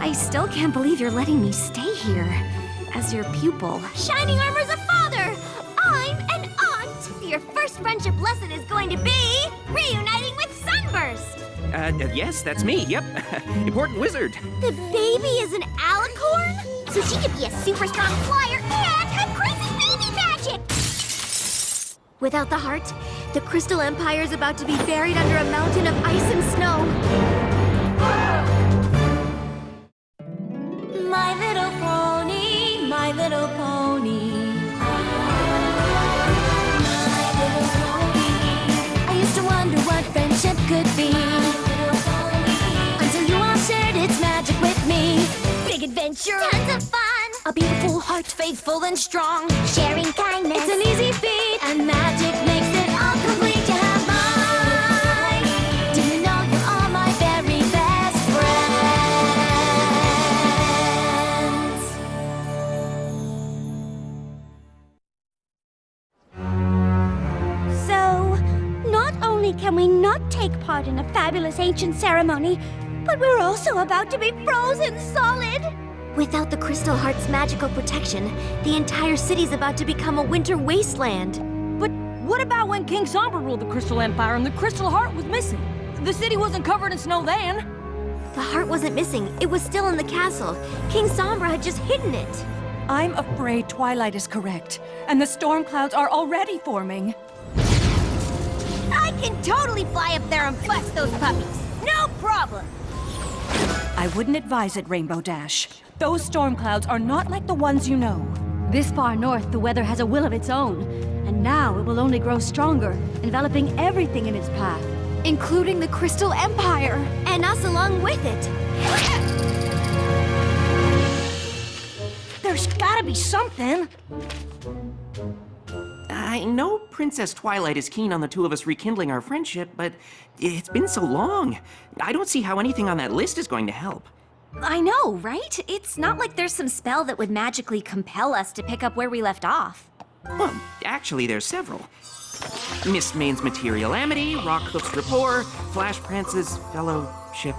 I still can't believe you're letting me stay here as your pupil. Shining Armor's a father! I'm an aunt! Your first friendship lesson is going to be reuniting with Sunburst! Yes, that's me, yep. Important wizard. The baby is an alicorn? So she could be a super strong flyer and have crazy baby magic! Without the heart, the Crystal Empire is about to be buried under a mountain of ice and snow. My little pony, my little pony. My little pony. I used to wonder what friendship could be. Until you all shared its magic with me. Big adventure, tons of fun. A beautiful heart, faithful and strong. Sharing kindness, it's an easy feat. And magic makes it all complete. You have mine. Do you know you're all my very best friends? So, not only can we not take part in a fabulous ancient ceremony, but we're also about to be frozen solid! Without the Crystal Heart's magical protection, the entire city's about to become a winter wasteland. But what about when King Sombra ruled the Crystal Empire and the Crystal Heart was missing? The city wasn't covered in snow then. The heart wasn't missing. It was still in the castle. King Sombra had just hidden it. I'm afraid Twilight is correct, and the storm clouds are already forming. I can totally fly up there and bust those puppies. No problem. I wouldn't advise it, Rainbow Dash. Those storm clouds are not like the ones you know. This far north, the weather has a will of its own. And now it will only grow stronger, enveloping everything in its path, including the Crystal Empire. And us along with it. There's gotta be something. I know Princess Twilight is keen on the two of us rekindling our friendship, but it's been so long. I don't see how anything on that list is going to help. I know, right? It's not like there's some spell that would magically compel us to pick up where we left off. Well, actually, there's several. Miss Maine's Material Amity, Rockhoof's Rapport, Flash Prance's Fellowship.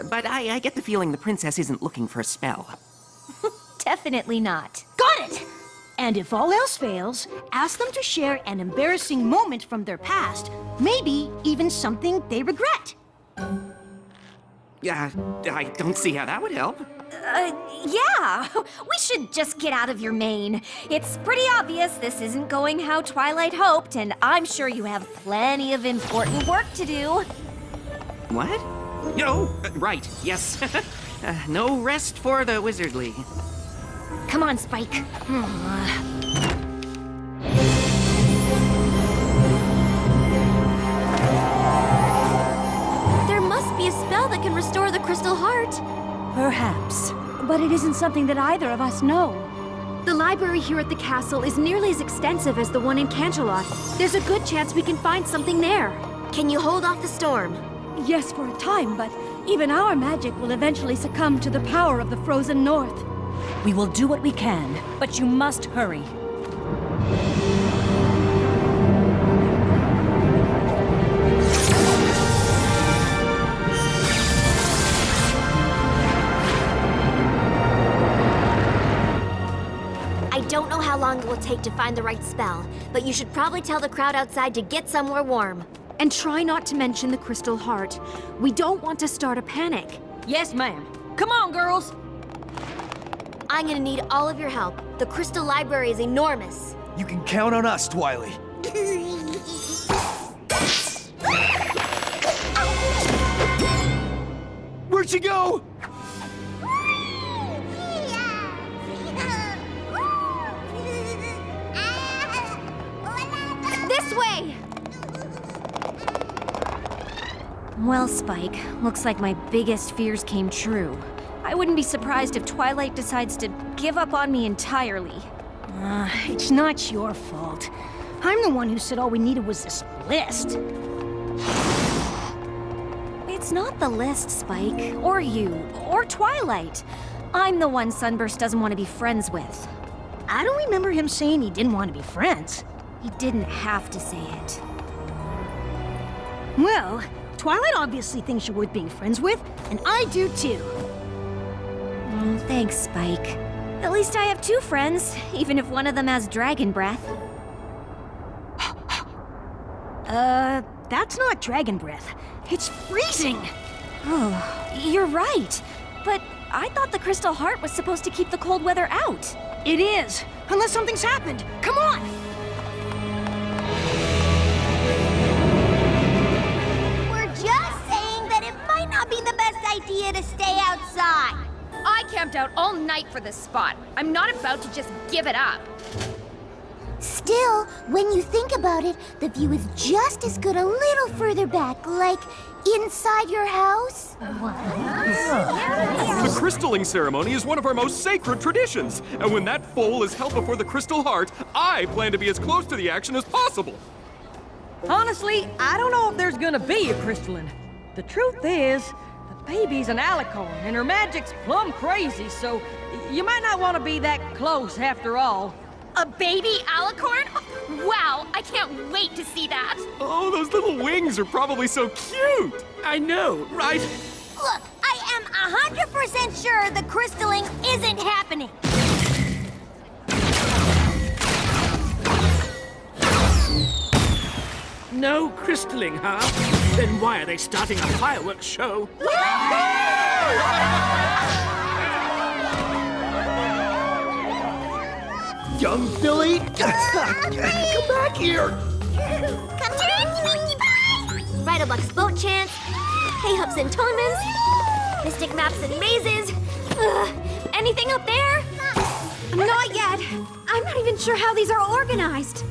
But I get the feeling the princess isn't looking for a spell. Definitely not. Got it! And if all else fails, ask them to share an embarrassing moment from their past. Maybe even something they regret. Yeah, I don't see how that would help. Yeah. We should just get out of your mane. It's pretty obvious this isn't going how Twilight hoped, and I'm sure you have plenty of important work to do. What? No, right, yes. No rest for the wizardly. Come on, Spike. There must be a spell that can restore the Crystal Heart. Perhaps. But it isn't something that either of us know. The library here at the castle is nearly as extensive as the one in Canterlot. There's a good chance we can find something there. Can you hold off the storm? Yes, for a time, but even our magic will eventually succumb to the power of the frozen north. We will do what we can, but you must hurry. I don't know how long it will take to find the right spell, but you should probably tell the crowd outside to get somewhere warm. And try not to mention the Crystal Heart. We don't want to start a panic. Yes, ma'am. Come on, girls! I'm gonna need all of your help. The Crystal Library is enormous. You can count on us, Twilight. Where'd she go? This way! Well, Spike, looks like my biggest fears came true. I wouldn't be surprised if Twilight decides to give up on me entirely. It's not your fault. I'm the one who said all we needed was this list. It's not the list, Spike, or you, or Twilight. I'm the one Sunburst doesn't want to be friends with. I don't remember him saying he didn't want to be friends. He didn't have to say it. Well, Twilight obviously thinks you're worth being friends with, and I do too. Oh, thanks, Spike. At least I have two friends, even if one of them has dragon breath. That's not dragon breath. It's freezing! Oh, you're right. But I thought the Crystal Heart was supposed to keep the cold weather out. It is, unless something's happened. Come on! We're just saying that it might not be the best idea to stay outside. I camped out all night for this spot. I'm not about to just give it up. Still, when you think about it, the view is just as good a little further back, like inside your house. The crystalling ceremony is one of our most sacred traditions, and when that foal is held before the Crystal Heart, I plan to be as close to the action as possible. Honestly, I don't know if there's gonna be a crystalline. The truth is, the baby's an alicorn, and her magic's plumb crazy, so you might not want to be that close after all. A baby alicorn? Wow, I can't wait to see that. Oh, those little wings are probably so cute. I know, right? Look, I am 100% sure the crystalling isn't happening. No crystalling, huh? Then why are they starting a fireworks show? Young Billy! Come back here! Come to it, Ride-a-Buck's boat chants, hay-ups and tournaments, mystic maps and mazes. Anything up there? Not yet. I'm not even sure how these are organized.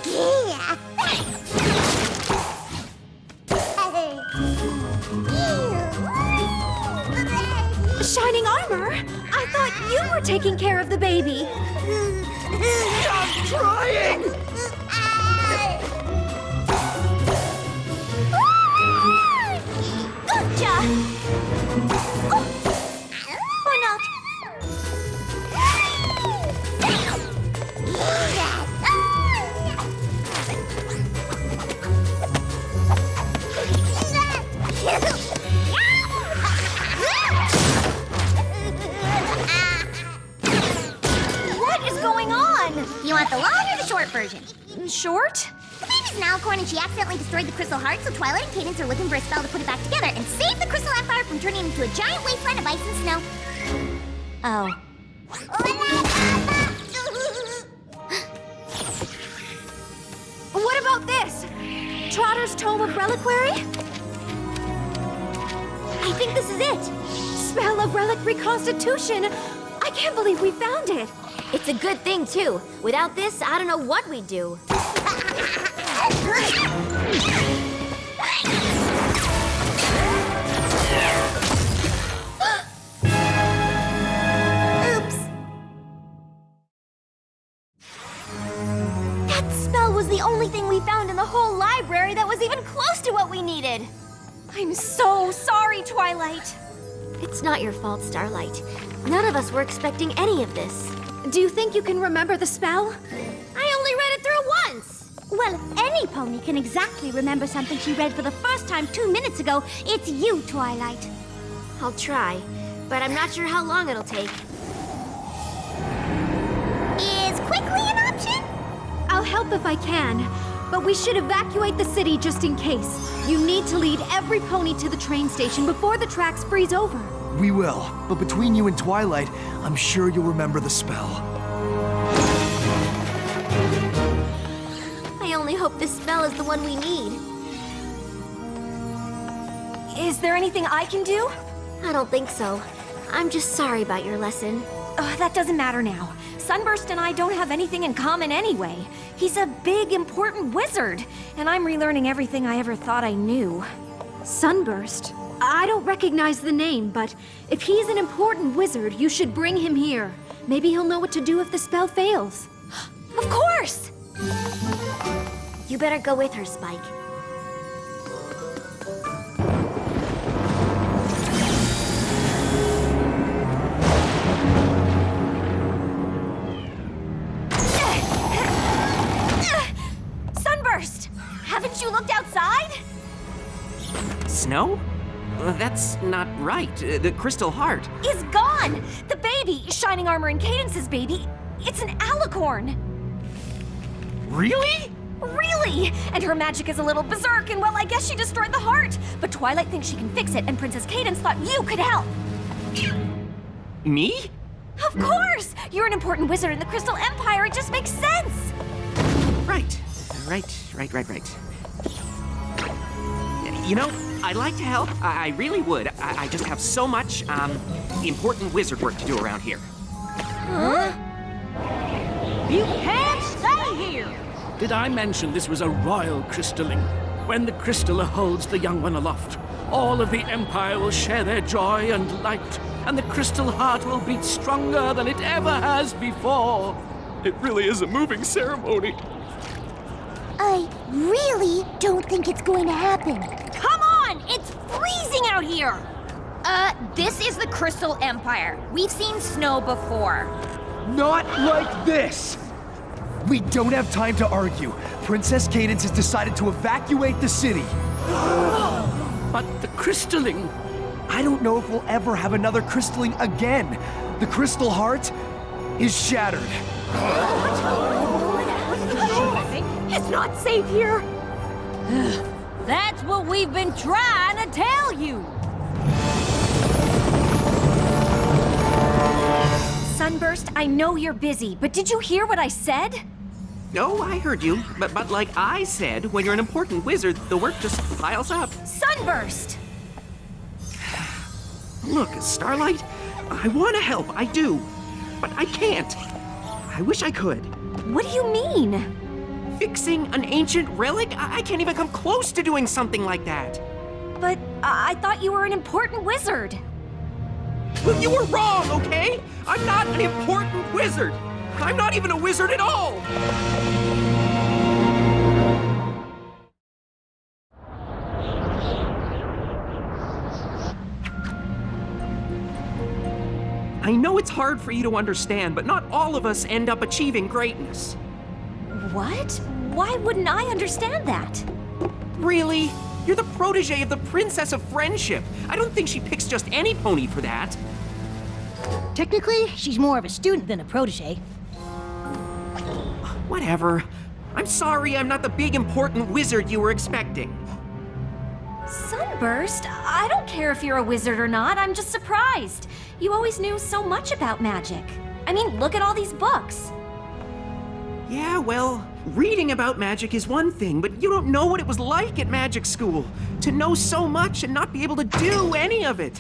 Yeah. Shining armor? I thought you were taking care of the baby. I'm trying! Gotcha! Or not. What is going on? You want the long or the short version? Short? The baby's an alicorn and she accidentally destroyed the Crystal Heart, so Twilight and Cadence are looking for a spell to put it back together and save the Crystal Empire from turning into a giant wasteland of ice and snow. Oh. What about this? Trotter's Tome of Reliquary? I think this is it. Spell of Relic Reconstitution. I can't believe we found it. It's a good thing, too. Without this, I don't know what we'd do. Oops. That spell was the only thing we found in the whole library that was even close to what we needed. I'm so sorry, Twilight. It's not your fault, Starlight. None of us were expecting any of this. Do you think you can remember the spell? I only read it through once. Well, if any pony can exactly remember something she read for the first time 2 minutes ago, it's you, Twilight. I'll try, but I'm not sure how long it'll take. Is quickly an option? I'll help if I can, but we should evacuate the city just in case. You need to lead every pony to the train station before the tracks freeze over. We will, but between you and Twilight, I'm sure you'll remember the spell. I only hope this spell is the one we need. Is there anything I can do? I don't think so. I'm just sorry about your lesson. That doesn't matter now. Sunburst and I don't have anything in common anyway. He's a big, important wizard, and I'm relearning everything I ever thought I knew. Sunburst? I don't recognize the name, but if he's an important wizard, you should bring him here. Maybe he'll know what to do if the spell fails. Of course! You better go with her, Spike. Sunburst! Haven't you looked outside? Snow? That's not right. The Crystal Heart. Is gone! The baby, Shining Armor and Cadence's baby, it's an alicorn. Really? Really! And her magic is a little berserk, and well, I guess she destroyed the heart. But Twilight thinks she can fix it, and Princess Cadence thought you could help. Me? Of course! You're an important wizard in the Crystal Empire. It just makes sense. Right. You know, I'd like to help. I really would. I just have so much, important wizard work to do around here. Huh? You can't stay here! Did I mention this was a royal crystalling? When the crystal holds the young one aloft, all of the Empire will share their joy and light, and the Crystal Heart will beat stronger than it ever has before. It really is a moving ceremony. I really don't think it's going to happen. Come on! It's freezing out here! This is the Crystal Empire. We've seen snow before. Not like this! We don't have time to argue. Princess Cadence has decided to evacuate the city. But the crystalling... I don't know if we'll ever have another crystalling again. The Crystal Heart is shattered. It's not safe here. That's what we've been trying to tell you! Sunburst, I know you're busy, but did you hear what I said? Oh, I heard you. But like I said, when you're an important wizard, the work just piles up. Sunburst! Look, Starlight, I want to help, I do. But I can't. I wish I could. What do you mean? Fixing an ancient relic? I can't even come close to doing something like that. But I thought you were an important wizard. Well, you were wrong, okay? I'm not an important wizard. I'm not even a wizard at all. I know it's hard for you to understand, but not all of us end up achieving greatness. What? Why wouldn't I understand that? Really? You're the protege of the Princess of Friendship. I don't think she picks just any pony for that. Technically, she's more of a student than a protege. Whatever. I'm sorry I'm not the big important wizard you were expecting. Sunburst? I don't care if you're a wizard or not. I'm just surprised. You always knew so much about magic. I mean, look at all these books. Yeah, well, reading about magic is one thing, but you don't know what it was like at magic school. To know so much and not be able to do any of it.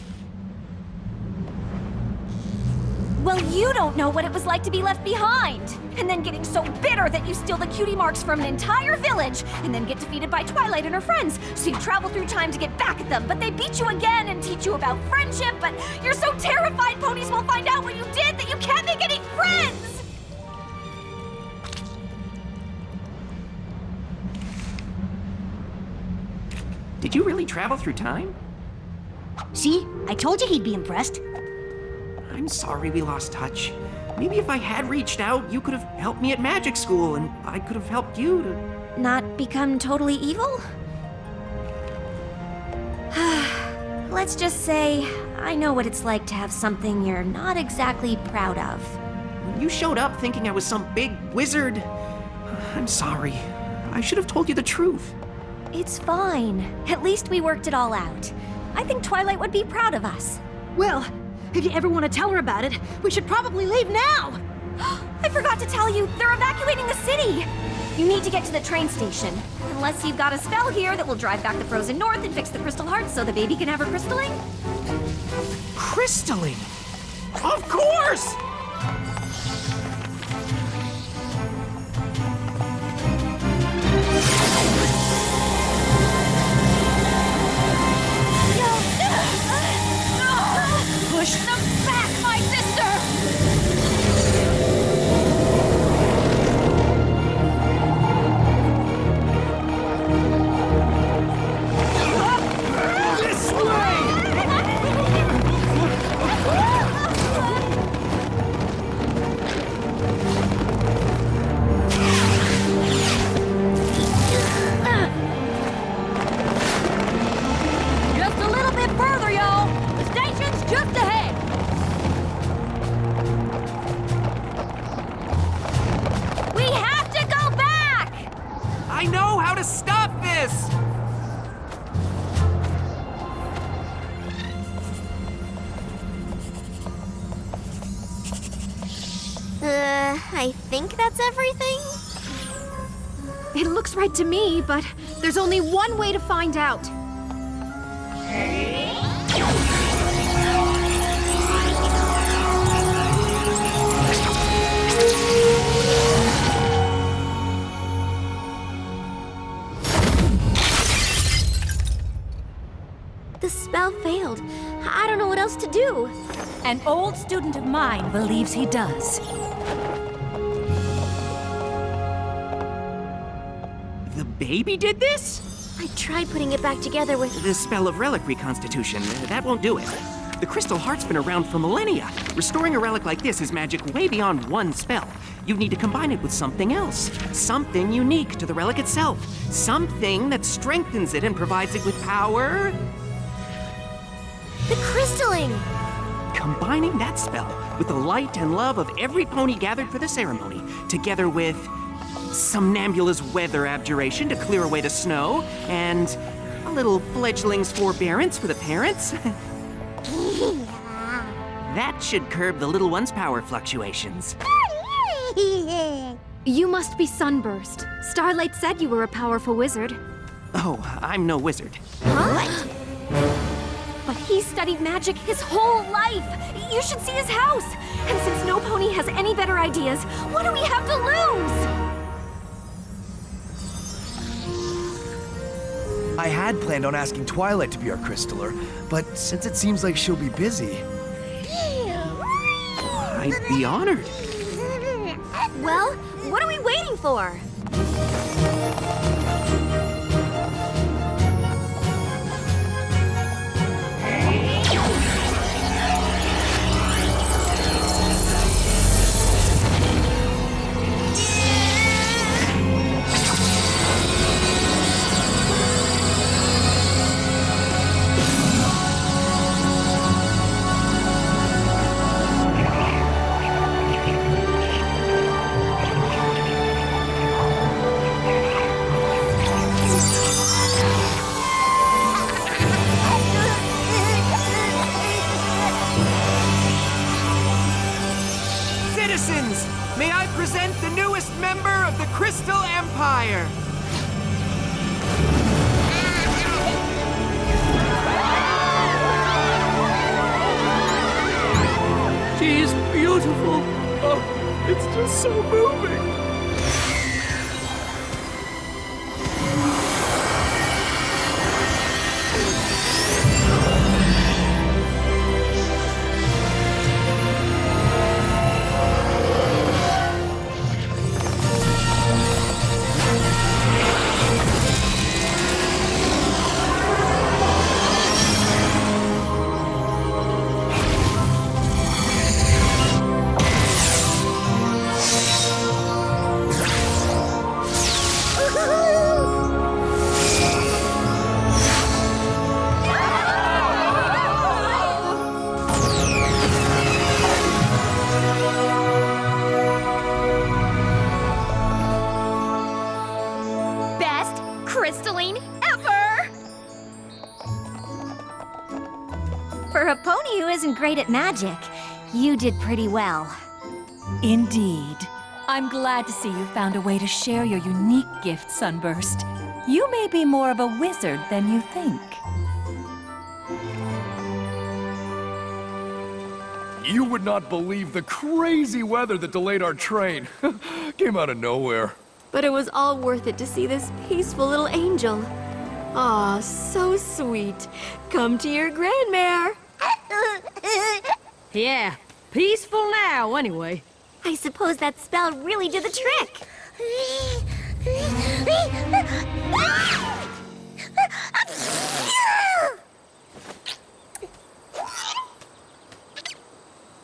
Well, you don't know what it was like to be left behind. And then getting so bitter that you steal the cutie marks from an entire village, and then get defeated by Twilight and her friends. So you travel through time to get back at them, but they beat you again and teach you about friendship, but you're so terrified ponies will find out what you did that you can't make any friends! Did you really travel through time? See? I told you he'd be impressed. I'm sorry we lost touch. Maybe if I had reached out, you could have helped me at magic school, and I could have helped you to... Not become totally evil? Let's just say, I know what it's like to have something you're not exactly proud of. When you showed up thinking I was some big wizard, I'm sorry. I should have told you the truth. It's fine. At least we worked it all out. I think Twilight would be proud of us. Well, if you ever want to tell her about it, we should probably leave now! I forgot to tell you, they're evacuating the city! You need to get to the train station. Unless you've got a spell here that will drive back the frozen north and fix the crystal heart so the baby can have her crystalling? Crystalling? Of course! Push them back, my sister! This way! think that's everything? It looks right to me, but there's only one way to find out. The spell failed. I don't know what else to do. An old student of mine believes he does. The baby did this? I tried putting it back together with... The spell of relic reconstitution. That won't do it. The crystal heart's been around for millennia. Restoring a relic like this is magic way beyond one spell. You need to combine it with something else. Something unique to the relic itself. Something that strengthens it and provides it with power. The crystalling! Combining that spell with the light and love of every pony gathered for the ceremony, together with somnambula's weather abjuration to clear away the snow, and a little fledgling's forbearance for the parents. That should curb the little one's power fluctuations. You must be Sunburst. Starlight said you were a powerful wizard. Oh, I'm no wizard. What? But he studied magic his whole life. You should see his house. And since no pony has any better ideas, what do we have to lose? I had planned on asking Twilight to be our crystaller, but since it seems like she'll be busy... I'd be honored. Well, what are we waiting for? Citizens, may I present the newest member of the Crystal Empire? She is beautiful. Oh, it's just so moving. Best crystalline ever! For a pony who isn't great at magic, you did pretty well. Indeed. I'm glad to see you found a way to share your unique gift, Sunburst. You may be more of a wizard than you think. You would not believe the crazy weather that delayed our train. Came out of nowhere. But it was all worth it to see this peaceful little angel. Aw, so sweet. Come to your grandmare. Yeah, peaceful now, anyway. I suppose that spell really did the trick.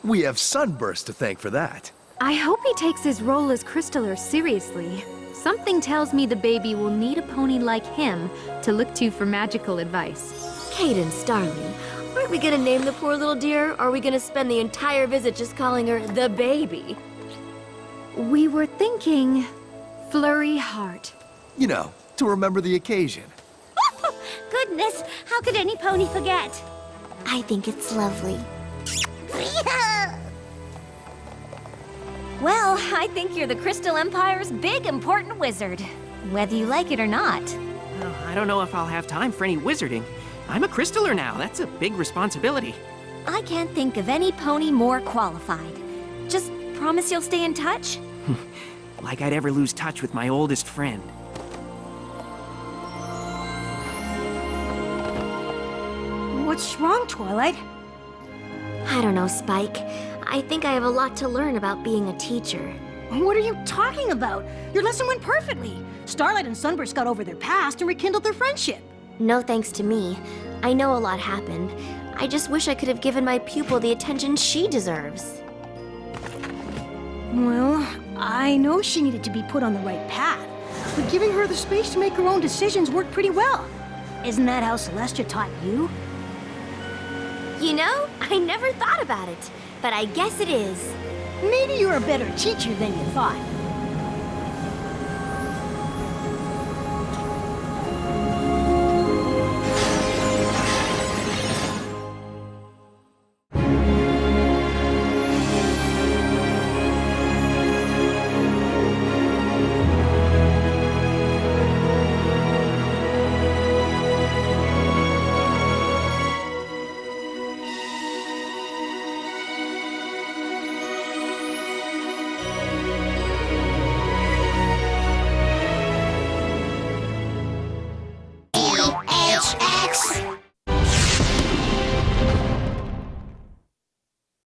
We have Sunburst to thank for that. I hope he takes his role as crystaller seriously. Something tells me the baby will need a pony like him to look to for magical advice. Cadence, darling, aren't we gonna name the poor little dear, or are we gonna spend the entire visit just calling her the baby? We were thinking Flurry Heart. You know, to remember the occasion. Goodness, how could any pony forget? I think it's lovely. Well, I think you're the Crystal Empire's big, important wizard. Whether you like it or not. Well, I don't know if I'll have time for any wizarding. I'm a crystaller now. That's a big responsibility. I can't think of any pony more qualified. Just promise you'll stay in touch? Like I'd ever lose touch with my oldest friend. What's wrong, Twilight? I don't know, Spike. I think I have a lot to learn about being a teacher. What are you talking about? Your lesson went perfectly. Starlight and Sunburst got over their past and rekindled their friendship. No thanks to me. I know a lot happened. I just wish I could have given my pupil the attention she deserves. Well, I know she needed to be put on the right path, but giving her the space to make her own decisions worked pretty well. Isn't that how Celestia taught you? You know, I never thought about it, but I guess it is. Maybe you're a better teacher than you thought. LHX